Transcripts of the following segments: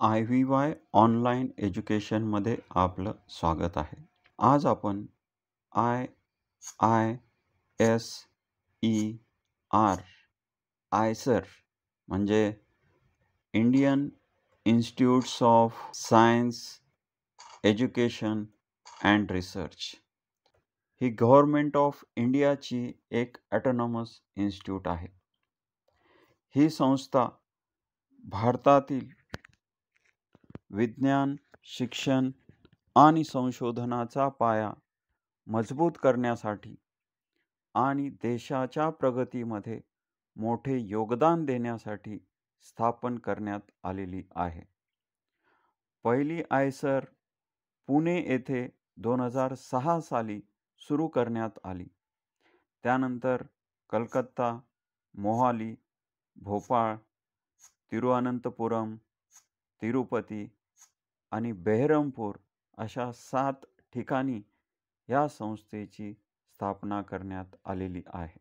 IVY online एज्युकेशनमध्ये आपलं स्वागत आहे. आज आपण IISER आयसर म्हणजे Indian institutes of science, education and research he government of इंडियाची एक ऑटोनॉमस इन्स्टिट्यूट आहे. ही संस्था भारतातील विज्ञान, शिक्षण आणि संशोधनाचा पाया मजबूत करण्यासाठी आणि देशाच्या प्रगतीमध्ये मोठे योगदान देण्यासाठी स्थापन करण्यात आलेली आहे. पहिली आयसर पुणे येथे 2006 साली सुरू करण्यात आली. त्यानंतर कलकत्ता, मोहाली, भोपाळ, तिरुअनंतपुरम, तिरुपती आणि बेहरमपूर अशा 7 ठिकाणी या संस्थेची स्थापना करण्यात आलेली आहे.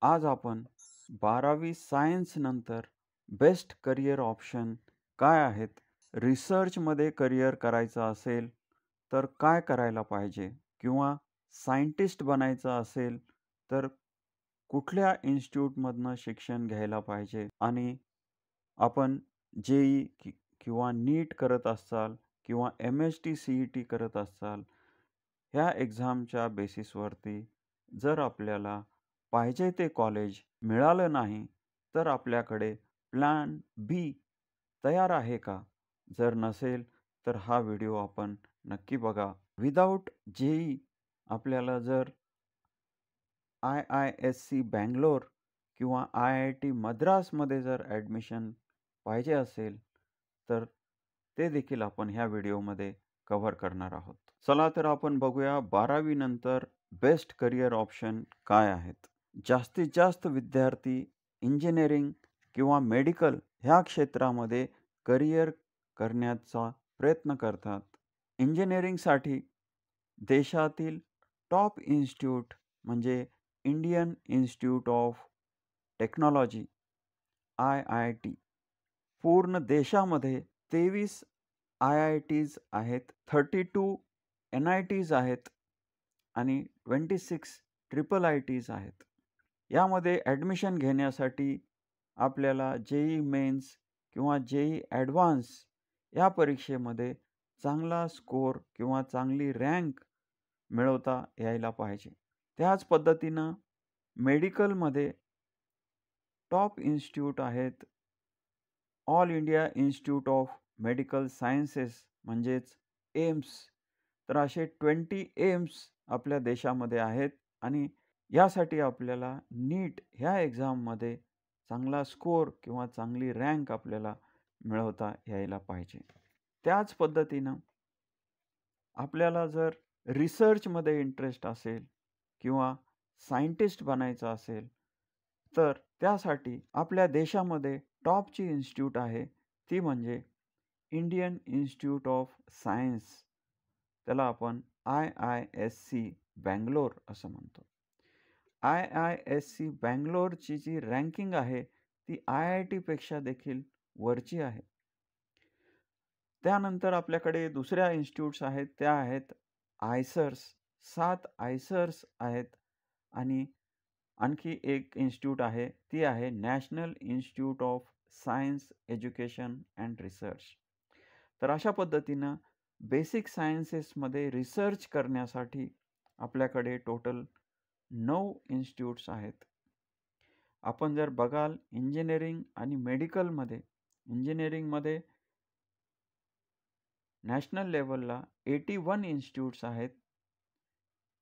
आज आपण 12वी सायन्स नंतर बेस्ट करिअर ऑप्शन काय आहेत, रिसर्चमध्ये करिअर करायचं असेल तर काय करायला पाहिजे, किंवा सायंटिस्ट बनायचं असेल तर कुठल्या इन्स्टिट्यूटमधनं शिक्षण घ्यायला पाहिजे, आणि आपण JEE किंवा नीट करत असाल किंवा MST CET करत असाल, ह्या एक्झामच्या बेसिसवरती जर आपल्याला पाहिजे ते कॉलेज मिळालं नाही तर आपल्याकडे प्लॅन बी तयार आहे का? जर नसेल तर हा व्हिडिओ आपण नक्की बघा. विदाऊट JEE आपल्याला जर IISc बँगलोर किंवा IIT मद्रासमध्ये जर ॲडमिशन पाहिजे असेल तर ते देखील आपण ह्या व्हिडिओमध्ये कव्हर करणार आहोत. चला तर आपण बघूया 12वी नंतर बेस्ट करिअर ऑप्शन काय आहेत. जास्तीत जास्त विद्यार्थी इंजिनिअरिंग किंवा मेडिकल ह्या क्षेत्रामध्ये करिअर करण्याचा प्रयत्न करतात. इंजिनिअरिंगसाठी देशातील टॉप इन्स्टिट्यूट म्हणजे Indian institute of technology IIT. पूर्ण देशामध्ये 23 IITs आहेत, 32 NITs आहेत आणि 26 IIITs आहेत. यामध्ये ॲडमिशन घेण्यासाठी आपल्याला JEE मेन्स किंवा JEE ॲडव्हान्स या परीक्षेमध्ये चांगला स्कोर किंवा चांगली रँक मिळवता यायला पाहिजे. त्याच पद्धतीनं मेडिकलमध्ये टॉप इन्स्टिट्यूट आहेत all India institute of medical sciences म्हणजेच एम्स. तर असे 20 एम्स आपल्या देशामध्ये आहेत आणि यासाठी आपल्याला नीट ह्या एक्झाममध्ये चांगला स्कोर किंवा चांगली रँक आपल्याला मिळवता यायला पाहिजे. त्याच पद्धतीनं आपल्याला जर रिसर्चमध्ये इंटरेस्ट असेल किंवा सायंटिस्ट बनायचं असेल तर त्यासाठी आपल्या देशामध्ये टॉपची इन्स्टिट्यूट आहे ती म्हणजे इंडियन इन्स्टिट्यूट ऑफ सायन्स. त्याला आपण IISc बँगलोर असं म्हणतो. IISc बँगलोरची जी रँकिंग आहे ती IIT पेक्षा देखील वरची आहे. त्यानंतर आपल्याकडे दुसऱ्या इन्स्टिट्यूट्स आहेत, त्या आहेत आयसर्स. 7 आयसर्स आहेत आणि आणखी एक इन्स्टिट्यूट आहे ती आहे national institute of science, education and research. तर अशा पद्धतीनं बेसिक सायन्सेसमध्ये रिसर्च करण्यासाठी आपल्याकडे टोटल 9 इन्स्टिट्यूट्स आहेत. आपण जर बघाल इंजिनिअरिंग आणि मेडिकलमध्ये, इंजिनिअरिंगमध्ये नॅशनल लेवलला 81 इन्स्टिट्यूट्स आहेत,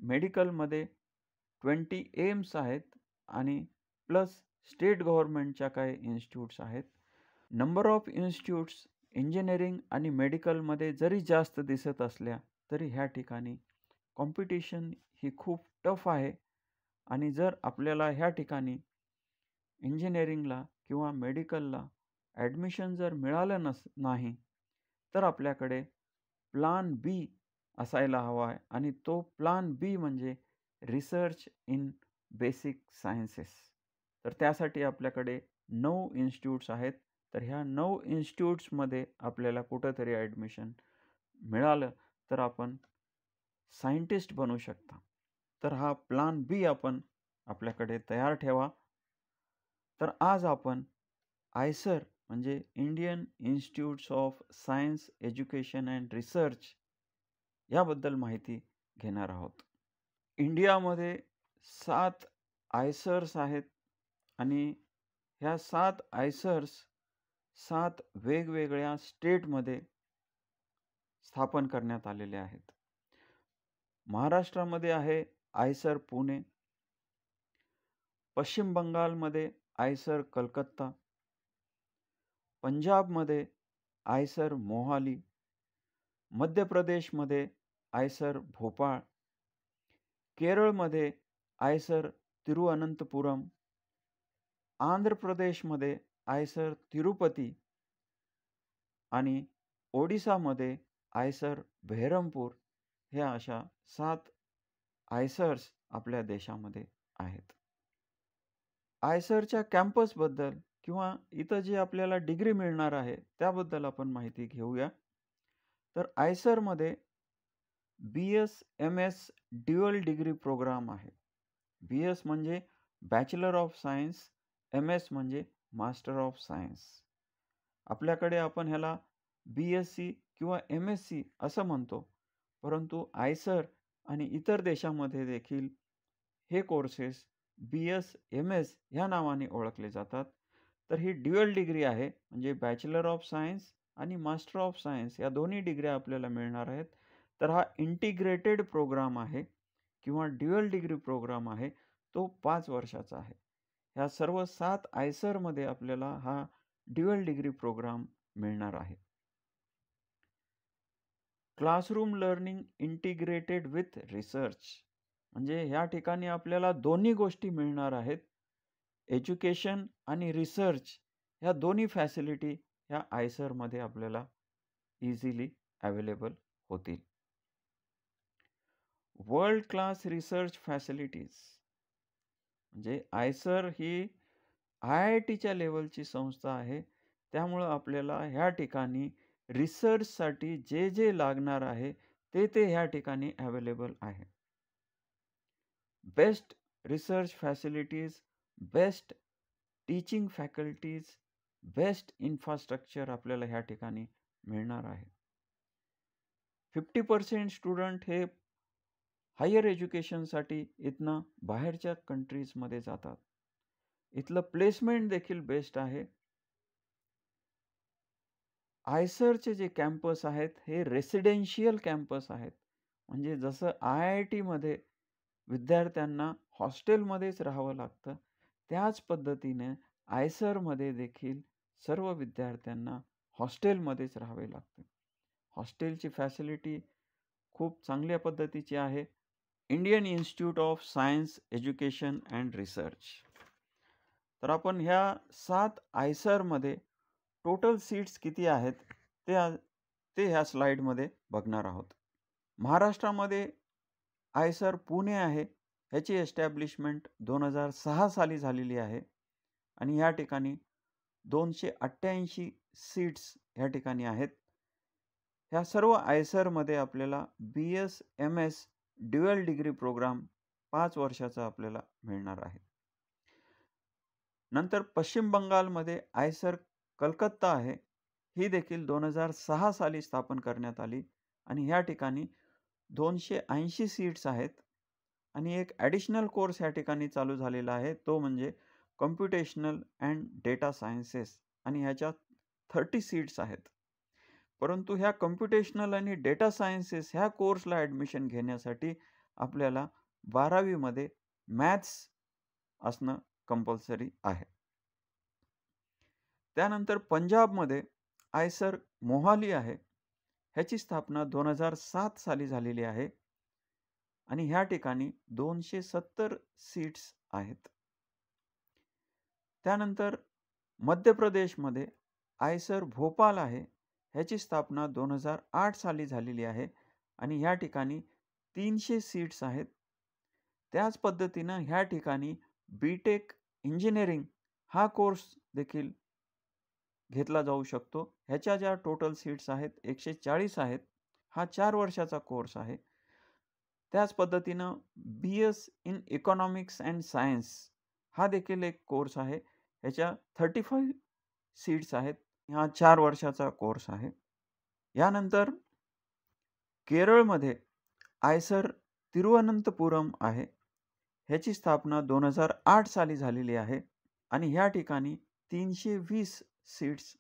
मेडिकलमध्ये 20 एम्स आहेत आणि प्लस स्टेट गव्हर्नमेंटच्या काही इन्स्टिट्यूट्स आहेत. नंबर ऑफ इन्स्टिट्यूट्स इंजिनिअरिंग आणि मेडिकलमध्ये जरी जास्त दिसत असल्या तरी ह्या ठिकाणी कॉम्पिटिशन ही खूप टफ आहे. आणि जर आपल्याला ह्या ठिकाणी इंजिनिअरिंगला किंवा मेडिकलला ॲडमिशन जर मिळालं नाही तर आपल्याकडे प्लान बी असायला हवा आहे, आणि तो प्लान बी म्हणजे रिसर्च इन बेसिक सायन्सेस. तर त्यासाठी आपल्याकडे 9 इन्स्टिट्यूट्स आहेत तर ह्या 9 इन्स्टिट्यूट्समध्ये आपल्याला कुठंतरी ॲडमिशन मिळालं तर आपण सायंटिस्ट बनू शकता. तर हा प्लॅन बी आपण आपल्याकडे तयार ठेवा. तर आज आपण आयसर म्हणजे Indian institutes of science education and research याबद्दल माहिती घेणार आहोत. इंडियामध्ये 7 आयसर्स आहेत आणि ह्या 7 आयसर्स 7 वेगवेगळ्या स्टेटमध्ये स्थापन करण्यात आलेले आहेत. महाराष्ट्रामध्ये आहे आयसर पुणे, पश्चिम बंगालमध्ये आयसर कलकत्ता, पंजाबमध्ये आयसर मोहाली, मध्य प्रदेशमध्ये आयसर भोपाळ, केरळमध्ये आयसर तिरुअनंतपुरम, आंध्र प्रदेशमध्ये आयसर तिरुपती आणि ओडिसामध्ये आयसर बेहरमपूर ह्या अशा 7 आयसर्स आपल्या देशामध्ये आहेत. आयसरच्या कॅम्पसबद्दल किंवा इथं जे आपल्याला डिग्री मिळणार आहे त्याबद्दल आपण माहिती घेऊया. तर आयसरमध्ये BS, MS dual degree programme आहे. BS म्हणजे बॅचलर ऑफ सायन्स, MS म्हणजे मास्टर ऑफ सायन्स. आपल्याकडे आपण ह्याला BSc किंवा MSc असं म्हणतो. परंतु आयसर आणि इतर देशामध्ये देखील हे कोर्सेस BS, MS ह्या नावाने ओळखले जातात. तर ही ड्युअल डिग्री आहे म्हणजे बॅचलर ऑफ सायन्स आणि मास्टर ऑफ सायन्स या दोन्ही डिग्र्या आपल्याला मिळणार आहेत. तर हा इंटिग्रेटेड प्रोग्राम आहे किंवा ड्युअल डिग्री प्रोग्राम आहे. तो 5 वर्षाचा आहे. ह्या सर्व 7 आयसरमध्ये आपल्याला हा ड्युअल डिग्री प्रोग्राम मिळणार आहे. Classroom learning integrated with research म्हणजे ह्या ठिकाणी आपल्याला दोन्ही गोष्टी मिळणार आहेत. एज्युकेशन आणि रिसर्च ह्या दोन्ही फॅसिलिटी ह्या आयसरमध्ये आपल्याला इझिली अवेलेबल होतील. वर्ल्ड क्लास रिसर्च फॅसिलिटीज म्हणजे आयसर ही IITच्या लेवलची संस्था आहे. त्यामुळं आपल्याला ह्या ठिकाणी रिसर्चसाठी जे जे लागणार आहे ते ह्या ठिकाणी अवेलेबल आहे. Best research facilities, best teaching faculties, best infrastructure आपल्याला ह्या ठिकाणी मिळणार आहे. 50% स्टुडंट हे हायर एज्युकेशनसाठी इथनं बाहेरच्या कंट्रीजमध्ये जातात. इथलं प्लेसमेंट देखील बेस्ट आहे. आयसरचे जे कॅम्पस आहेत हे रेसिडेन्शियल कॅम्पस आहेत. म्हणजे जसं IITमध्ये विद्यार्थ्यांना हॉस्टेलमध्येच राहावं लागतं, त्याच पद्धतीने आयसरमध्ये देखील सर्व विद्यार्थ्यांना हॉस्टेलमध्येच राहावे लागते. हॉस्टेलची फॅसिलिटी खूप चांगल्या पद्धतीची आहे. Indian institute of science education and research. तर आपण ह्या 7 आयसरमध्ये टोटल सीट्स किती आहेत ते ह्या स्लाईडमध्ये बघणार आहोत. महाराष्ट्रामध्ये आयसर पुणे आहे. ह्याची एस्टॅब्लिशमेंट 2006 साली झालेली आहे आणि ह्या ठिकाणी 288 सीट्स ह्या ठिकाणी आहेत. ह्या सर्व आयसरमध्ये आपल्याला BS, MS dual degree programme 5 वर्षाचा आपल्याला मिळणार आहे. नंतर पश्चिम बंगालमध्ये आयसर कलकत्ता आहे. ही देखील 2006 साली स्थापन करण्यात आली आणि ह्या ठिकाणी 280 सीट्स आहेत आणि एक ॲडिशनल कोर्स ह्या ठिकाणी चालू झालेला आहे. तो म्हणजे कॉम्प्युटेशनल अँड डेटा सायन्सेस आणि ह्याच्यात 30 सीट्स आहेत. परंतु ह्या कॉम्प्युटेशनल आणि डेटा सायन्सेस ह्या कोर्सला ॲडमिशन घेण्यासाठी आपल्याला 12वीमध्ये मॅथ्स असणं कंपल्सरी आहे. त्यानंतर पंजाबमध्ये आयसर मोहाली आहे. ह्याची स्थापना 2007 साली झालेली आहे आणि ह्या ठिकाणी 270 सीट्स आहेत. त्यानंतर मध्य प्रदेशमध्ये आयसर भोपाल आहे. ह्याची स्थापना 2008 साली झालेली आहे आणि ह्या ठिकाणी 300 सीट्स आहेत. त्याच पद्धतीनं ह्या ठिकाणी BTech इंजिनिअरिंग हा कोर्स देखील घेतला जाऊ शकतो. ह्याच्या ज्या टोटल सीट्स आहेत 140 आहेत. हा 4 वर्षाचा कोर्स आहे. त्याच पद्धतीनं BS in economics and science हा देखील एक कोर्स आहे. ह्याच्या 35 सीट्स आहेत. हा 4 वर्षाचा कोर्स आहे. यानंतर केरळमध्ये आयसर तिरुवनंतपुरम आहे. ह्याची स्थापना 2008 साली झालेली आहे आणि ह्या ठिकाणी 320 सीट्स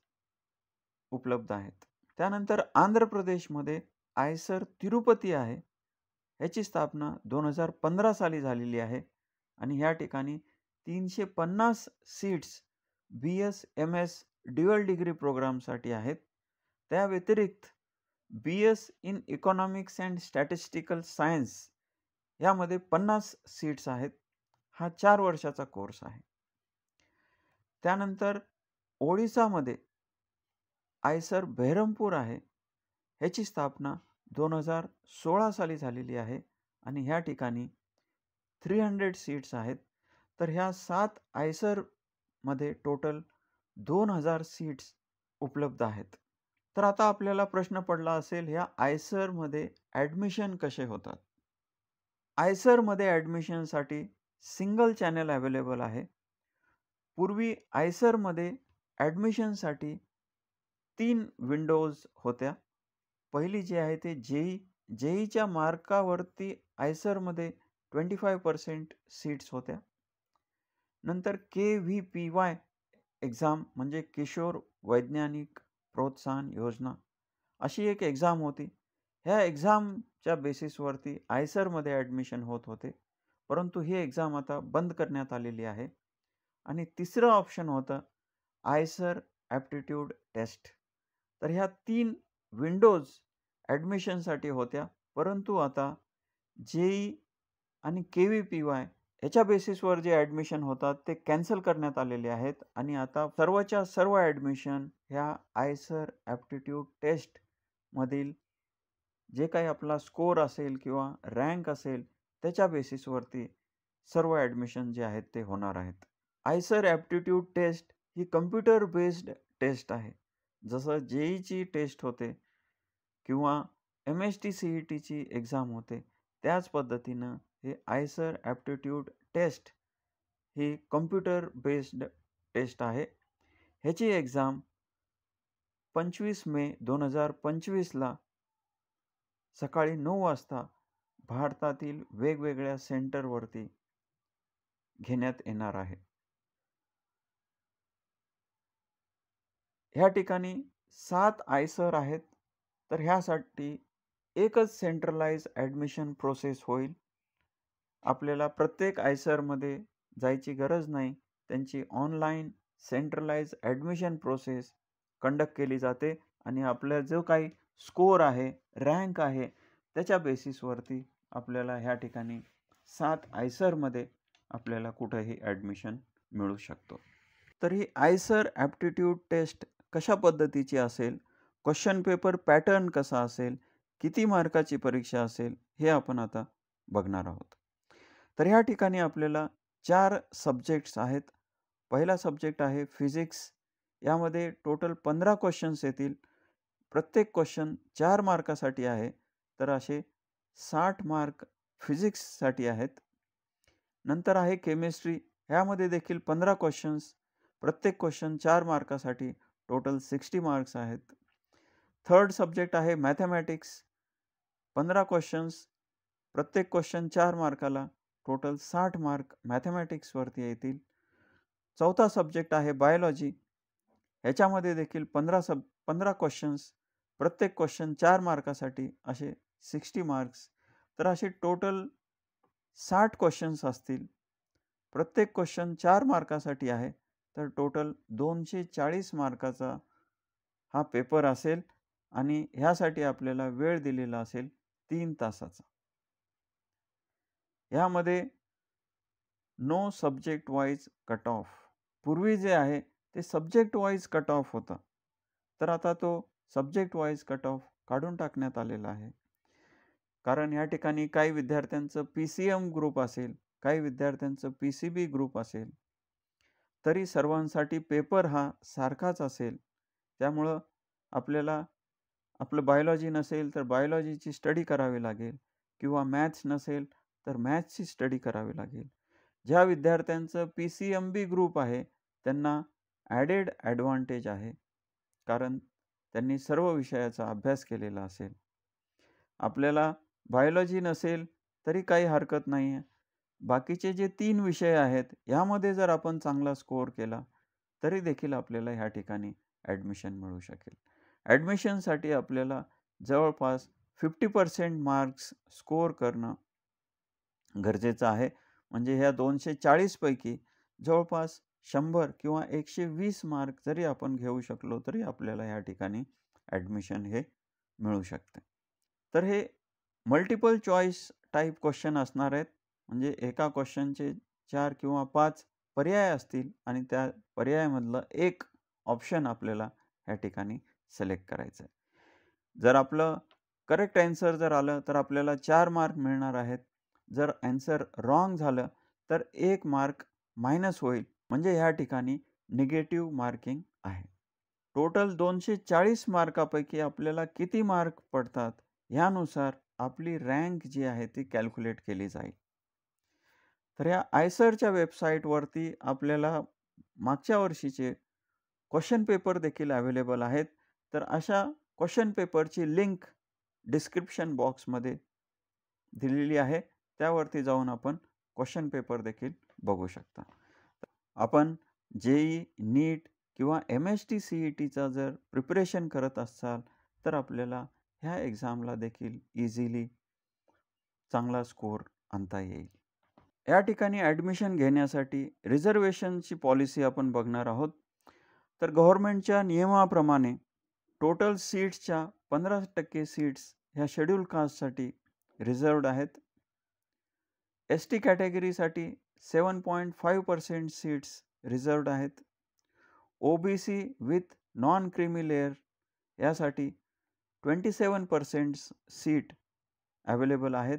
उपलब्ध आहेत. त्यानंतर आंध्र प्रदेशमध्ये आयसर तिरुपती आहे. ह्याची स्थापना 2015 साली झालेली आहे आणि ह्या ठिकाणी 350 seats BS MS dual degree प्रोग्रामसाठी आहेत. त्या व्यतिरिक्त BS in economics and statistical science यामध्ये 50 सीट्स आहेत. हा 4 वर्षाचा कोर्स आहे. त्यानंतर ओडिसामध्ये आयसर बेरमपूर आहे. ह्याची स्थापना 2016 साली झालेली आहे आणि ह्या ठिकाणी 300 सीट्स आहेत. तर ह्या 7 आयसरमध्ये टोटल 2000 सीट्स उपलब्ध आहेत. तर आता आपल्याला प्रश्न पडला असेल, ह्या आयसरमध्ये ॲडमिशन कसे होतात? आयसरमध्ये ॲडमिशनसाठी सिंगल चॅनल अवेलेबल आहे. पूर्वी आयसरमध्ये ॲडमिशनसाठी 3 विंडोज होत्या. पहिली जी आहे ते जेईच्या मार्कावरती आयसरमध्ये 25% सीट्स होत्या. नंतर KVPY एक्झाम म्हणजे किशोर वैज्ञानिक प्रोत्साहन योजना अशी एक एक्झाम होती. ह्या एक्झामच्या बेसिसवरती आयसरमध्ये ॲडमिशन होत होते. परंतु ही एक्झाम आता बंद करण्यात आलेली आहे. आणि तिसरं ऑप्शन होतं आयसर ॲप्टिट्यूड टेस्ट. तर ह्या 3 विंडोज ॲडमिशनसाठी होत्या. परंतु आता जेई आणि KVPY याच्या बेसिसवर जे ॲडमिशन होतात ते कॅन्सल करण्यात आलेले आहेत आणि आता सर्वच्या सर्व ॲडमिशन ह्या आयसर ॲप्टिट्यूड टेस्टमधील जे काही आपला स्कोर असेल किंवा रँक असेल त्याच्या बेसिसवरती सर्व ॲडमिशन जे आहेत ते होणार आहेत. आयसर ॲप्टिट्यूड टेस्ट ही कम्प्युटर बेस्ड टेस्ट आहे. जसं जेईची टेस्ट होते किंवा MST-CETची एक्झाम होते, त्याच पद्धतीनं हे आयसर ॲप्टिट्यूड टेस्ट ही कम्प्युटर बेस्ड टेस्ट आहे. ह्याची एक्झाम 25 मे 2025ला सकाळी 9 वाजता भारतातील वेगवेगळ्या सेंटरवरती घेण्यात येणार आहे. ह्या ठिकाणी 7 आयसर आहेत. तर ह्यासाठी एकच सेंट्रलाइज ॲडमिशन प्रोसेस होईल. आपल्याला प्रत्येक आयसरमध्ये जायची गरज नाही. त्यांची online centralise admission process conduct केली जाते आणि आपला जो काही स्कोर आहे, रँक आहे, त्याच्या बेसिसवरती आपल्याला ह्या ठिकाणी 7 आयसरमध्ये आपल्याला कुठंही ॲडमिशन मिळू शकतो. तर ही आयसर ॲप्टिट्यूड टेस्ट कशा पद्धतीची असेल, क्वेश्चन पेपर पॅटर्न कसा असेल, किती मार्काची परीक्षा असेल, हे आपण आता बघणार आहोत. तर ह्या ठिकाणी आपल्याला 4 सब्जेक्ट्स आहेत. पहिला सब्जेक्ट आहे फिजिक्स. यामध्ये टोटल 15 क्वेश्चन्स येतील. प्रत्येक क्वेश्चन 4 मार्कासाठी आहे. तर असे 60 मार्क फिजिक्ससाठी आहेत. नंतर आहे केमिस्ट्री. ह्यामध्ये देखील 15 क्वेश्चन्स. प्रत्येक क्वेश्चन 4 मार्कासाठी टोटल 60 मार्क्स आहेत. थर्ड सब्जेक्ट आहे मॅथमॅटिक्स. 15 क्वेश्चन्स. प्रत्येक क्वेश्चन 4 मार्काला टोटल 60 मार्क मॅथमॅटिक्सवरती येतील. चौथा सब्जेक्ट आहे बायोलॉजी. ह्याच्यामध्ये देखील 15 क्वेश्चन्स. प्रत्येक क्वेश्चन 4 मार्कासाठी असे 60 मार्क्स. तर असे टोटल 60 क्वेश्चन्स असतील. प्रत्येक क्वेश्चन 4 मार्कासाठी आहे. तर टोटल 240 मार्काचा हा पेपर असेल आणि ह्यासाठी आपल्याला वेळ दिलेला असेल 3 तासाचा. ह्यामध्ये no subject wise cut off. पूर्वी जे आहे ते सब्जेक्ट वाईज कट ऑफ होता. तर आता तो सब्जेक्ट वाईज कट ऑफ काढून टाकण्यात आलेला आहे. कारण या ठिकाणी काही विद्यार्थ्यांचं PCM ग्रुप असेल, काही विद्यार्थ्यांचं PCB ग्रुप असेल, तरी सर्वांसाठी पेपर हा सारखाच असेल. त्यामुळं आपल्याला आपलं बायोलॉजी नसेल तर बायोलॉजीची स्टडी करावी लागेल किंवा मॅथ्स नसेल तर मॅथ्सची स्टडी करावी लागेल. ज्या विद्यार्थ्यांचं PCMB ग्रुप आहे त्यांना ॲडेड ॲडव्हांटेज आहे. कारण त्यांनी सर्व विषयाचा अभ्यास केलेला असेल. आपल्याला बायोलॉजी नसेल तरी काही हरकत नाही आहे. बाकीचे जे 3 विषय आहेत यामध्ये जर आपण चांगला स्कोअर केला तरी देखील आपल्याला ह्या ठिकाणी ॲडमिशन मिळू शकेल. ॲडमिशनसाठी आपल्याला जवळपास 50% मार्क्स स्कोअर करणं गरजेचं आहे. म्हणजे ह्या 240 पैकी जवळपास 100 किंवा 120 मार्क जरी आपण घेऊ शकलो तरी आपल्याला या ठिकाणी ॲडमिशन हे मिळू शकते. तर हे मल्टिपल चॉईस टाइप क्वेश्चन असणार आहेत. म्हणजे एका क्वेश्चनचे 4 किंवा 5 पर्याय असतील आणि त्या पर्यायामधलं एक ऑप्शन आपल्याला या ठिकाणी सिलेक्ट करायचं आहे. जर आपलं करेक्ट ॲन्सर जर आलं तर आपल्याला 4 मार्क मिळणार आहेत. जर ॲन्सर रॉंग झालं तर 1 मार्क मायनस होईल. म्हणजे ह्या ठिकाणी निगेटिव्ह मार्किंग आहे. टोटल 240 मार्कापैकी आपल्याला किती मार्क पडतात ह्यानुसार आपली रँक जी आहे ती कॅल्क्युलेट केली जाईल. तर या आयसरच्या वेबसाईटवरती आपल्याला मागच्या वर्षीचे क्वेश्चन पेपर देखील अवेलेबल आहेत. तर अशा क्वेश्चन पेपरची लिंक डिस्क्रिप्शन बॉक्समध्ये दिलेली आहे. त्यावरती जाऊन आपण क्वेश्चन पेपर देखील बघू शकता. आपण JEE, नीट किंवा MST-CETचा जर प्रिपरेशन करत असाल तर आपल्याला ह्या एक्झामला देखील इझिली चांगला स्कोअर आणता येईल. या ठिकाणी ॲडमिशन घेण्यासाठी रिझर्वेशनची पॉलिसी आपण बघणार आहोत. तर गव्हर्नमेंटच्या नियमाप्रमाणे टोटल सीट्सच्या 15% सीट्स ह्या शेड्यूल कास्टसाठी रिझर्व्ड आहेत. ST कॅटेगरीसाठी 7.5% सीट्स रिझर्व्ड आहेत. OBC with non creamy layer यासाठी 27% सीट अवेलेबल आहेत.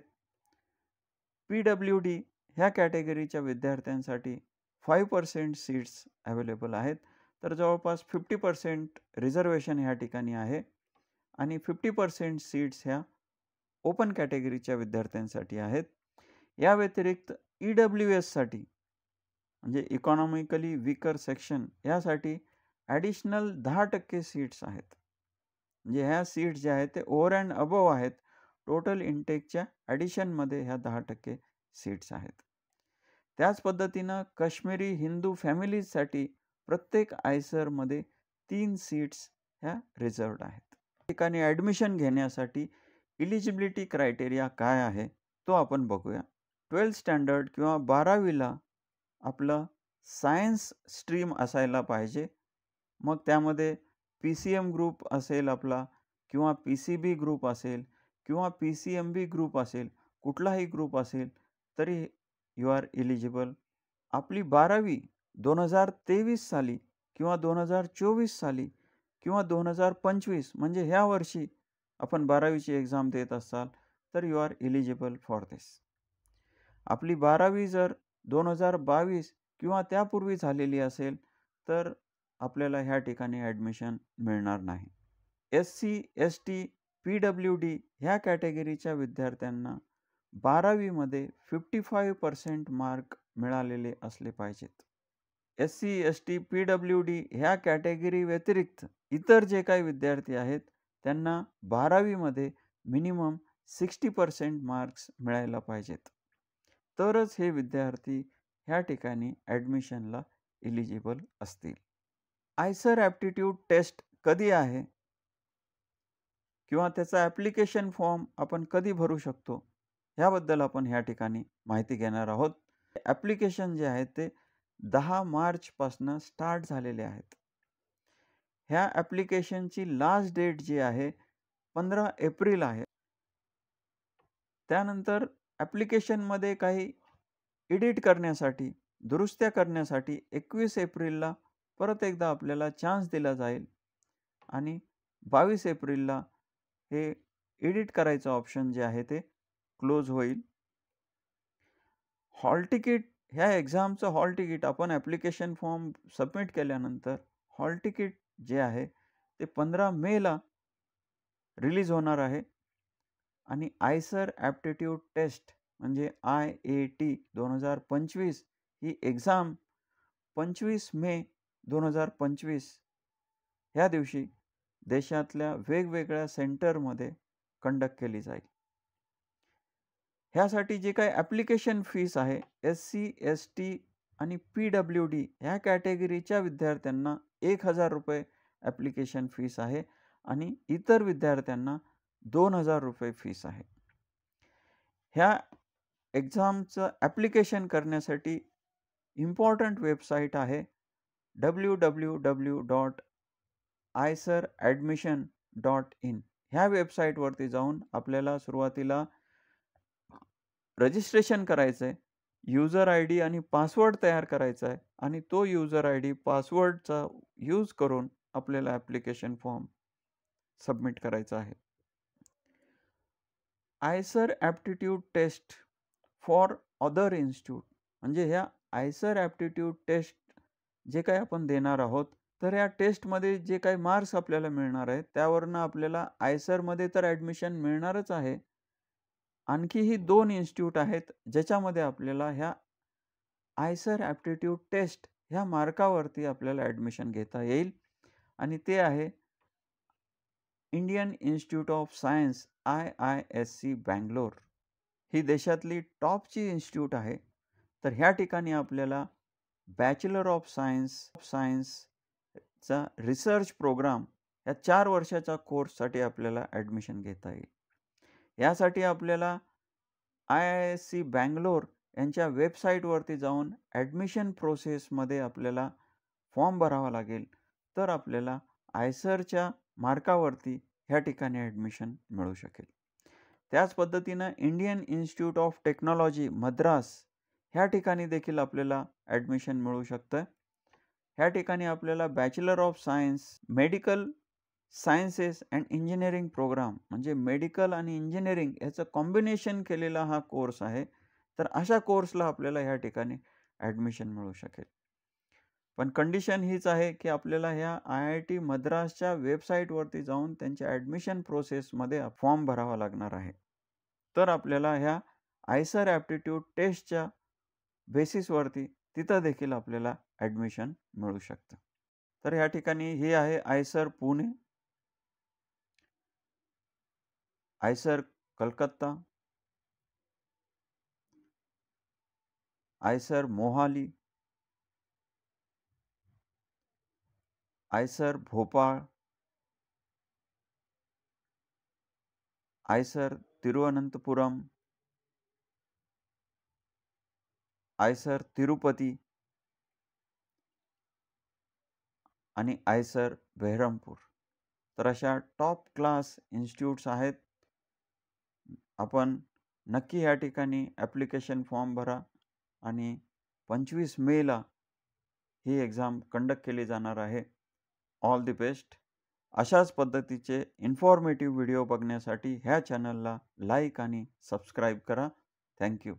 PWD ह्या कॅटेगरीच्या विद्यार्थ्यांसाठी 5% सीट्स अवेलेबल आहेत. तर जवळपास 50% रिझर्वेशन ह्या ठिकाणी आहे आणि 50% सीट्स ह्या ओपन कॅटेगरीच्या विद्यार्थ्यांसाठी आहेत. या व्यतिरिक्त EWSसाठी म्हणजे इकॉनॉमिकली वीकर सेक्शन यासाठी ॲडिशनल 10% सीट्स आहेत. म्हणजे ह्या सीट्स ज्या आहेत ते ओव्हर अँड अबोव आहेत. टोटल इनटेकच्या ॲडिशनमध्ये ह्या 10% सीट्स आहेत. त्याच पद्धतीनं काश्मीरी हिंदू फॅमिलीजसाठी प्रत्येक आयसरमध्ये 3 सीट्स ह्या रिझर्व्ड आहेत. या ठिकाणी ॲडमिशन घेण्यासाठी इलिजिबिलिटी क्रायटेरिया काय आहे तो आपण बघूया. 12th स्टँडर्ड किंवा 12वीला आपलं सायन्स स्ट्रीम असायला पाहिजे. मग त्यामध्ये PCM ग्रुप असेल आपला किंवा PCB ग्रुप असेल किंवा PCMB ग्रुप असेल, कुठलाही ग्रुप असेल तरी यू आर इलिजिबल. आपली 12वी 2023 साली किंवा 2024 साली किंवा 2025 म्हणजे ह्या वर्षी आपण 12वीची एक्झाम देत असाल तर यू आर इलिजिबल फॉर दिस. आपली 12वी जर 2022 किंवा त्यापूर्वी झालेली असेल तर आपल्याला ह्या ठिकाणी ॲडमिशन मिळणार नाही. SC, ST, PWD ह्या कॅटेगरीच्या विद्यार्थ्यांना 12वीमध्ये 55% मार्क मिळालेले असले पाहिजेत. SC, ST, PWD ह्या कॅटेगरी व्यतिरिक्त इतर जे काही विद्यार्थी आहेत त्यांना 12वीमध्ये मिनिमम 60% मार्क्स मिळायला पाहिजेत. तरच हे विद्यार्थी ह्या ठिकाणी ॲडमिशनला इलिजिबल असतील. आयसर ॲप्टिट्यूड टेस्ट कधी आहे किंवा त्याचा ॲप्लिकेशन फॉर्म आपण कधी भरू शकतो ह्याबद्दल आपण ह्या ठिकाणी माहिती घेणार आहोत. ॲप्लिकेशन जे आहे ते 10 मार्चपासून स्टार्ट झालेले आहेत. ह्या ॲप्लिकेशनची लास्ट डेट जी आहे 15 एप्रिल आहे. त्यानंतर ॲप्लिकेशनमध्ये काही एडिट करण्यासाठी, दुरुस्त्या करण्यासाठी 21 एप्रिलला परत एकदा आपल्याला चान्स दिला जाईल आणि 22 एप्रिलला हे एडिट करायचं ऑप्शन जे आहे ते क्लोज होईल. हॉल तिकीट ह्या एक्झामचं हॉल तिकीट आपण ॲप्लिकेशन फॉर्म सबमिट केल्यानंतर हॉल तिकीट जे आहे ते 15 मेला रिलीज होणार आहे. आणि आयसर ॲप्टिट्यूड टेस्ट म्हणजे IAT 2025 ही एक्झाम 25 मे 2025 ह्या दिवशी देशातल्या वेगवेगळ्या सेंटरमध्ये कंडक्ट केली जाईल. ह्यासाठी जे काही ॲप्लिकेशन फीस आहे, SC, ST आणि PWD ह्या कॅटेगरीच्या विद्यार्थ्यांना ₹1000 ॲप्लिकेशन फीस आहे आणि इतर विद्यार्थ्यांना ₹2000 फीस आहे. ह्या एक्झामचं ॲप्लिकेशन करण्यासाठी इम्पॉर्टंट वेबसाईट आहे www.iceradmission.in. ह्या वेबसाईटवरती जाऊन आपल्याला सुरुवातीला रजिस्ट्रेशन करायचं आहे. यूजर ID आणि पासवर्ड तयार करायचा आहे आणि तो यूजर ID, पासवर्डचा यूज करून आपल्याला ॲप्लिकेशन फॉर्म सबमिट करायचा आहे. IISER aptitude test for other institute म्हणजे ह्या आयसर ॲप्टिट्यूड टेस्ट जे काही आपण देणार आहोत, तर या टेस्टमध्ये जे काही मार्क्स आपल्याला मिळणार आहेत, त्यावरनं आपल्याला आयसरमध्ये तर ॲडमिशन मिळणारच आहे. आणखीही 2 इन्स्टिट्यूट आहेत, ज्याच्यामध्ये आपल्याला ह्या आयसर ॲप्टिट्यूड टेस्ट ह्या मार्कावरती आपल्याला ॲडमिशन घेता येईल आणि ते आहे Indian institute of science IISc Bangalore. ही देशातली टॉपची इन्स्टिट्यूट आहे. तर ह्या ठिकाणी आपल्याला बॅचलर ऑफ सायन्सचा रिसर्च प्रोग्राम या 4 वर्षाच्या कोर्ससाठी आपल्याला ॲडमिशन घेता येईल. यासाठी आपल्याला IISc बँगलोर यांच्या वेबसाईटवरती जाऊन ॲडमिशन प्रोसेसमध्ये आपल्याला फॉर्म भरावा लागेल. तर आपल्याला आयसरच्या मार्कावरती ह्या ठिकाणी ॲडमिशन मिळू शकेल. त्याच पद्धतीनं Indian institute of technology Madras ह्या ठिकाणी देखील आपल्याला ॲडमिशन मिळू शकतं. ह्या ठिकाणी आपल्याला bachelor of science medical sciences and engineering programme म्हणजे मेडिकल आणि इंजिनिअरिंग याचं कॉम्बिनेशन केलेला हा कोर्स आहे. तर अशा कोर्सला आपल्याला ह्या ठिकाणी ॲडमिशन मिळू शकेल. पण कंडिशन हीच आहे की आपल्याला ह्या IIT मद्रासच्या वेबसाईटवरती जाऊन त्यांच्या ॲडमिशन प्रोसेसमध्ये फॉर्म भरावा लागणार आहे. तर आपल्याला ह्या आयसर ॲप्टिट्यूड टेस्टच्या बेसिसवरती तिथं देखील आपल्याला ॲडमिशन मिळू शकतं. तर ह्या ठिकाणी हे आहे IISER Pune, IISER Calcutta, IISER Mohali, IISER Bhopal, IISER Thiruvananthapuram, IISER Tirupati आणि आयसर बेहरमपूर. तर अशा टॉप क्लास इन्स्टिट्यूट्स आहेत. आपण नक्की या ठिकाणी ॲप्लिकेशन फॉर्म भरा आणि 25 मेला ही एक्झाम कंडक्ट केली जाणार आहे. All the best. अशाच पद्धतीचे इन्फॉर्मेटिव्ह व्हिडिओ बघण्यासाठी ह्या चॅनलला लाईक आणि सबस्क्राईब करा. Thank you.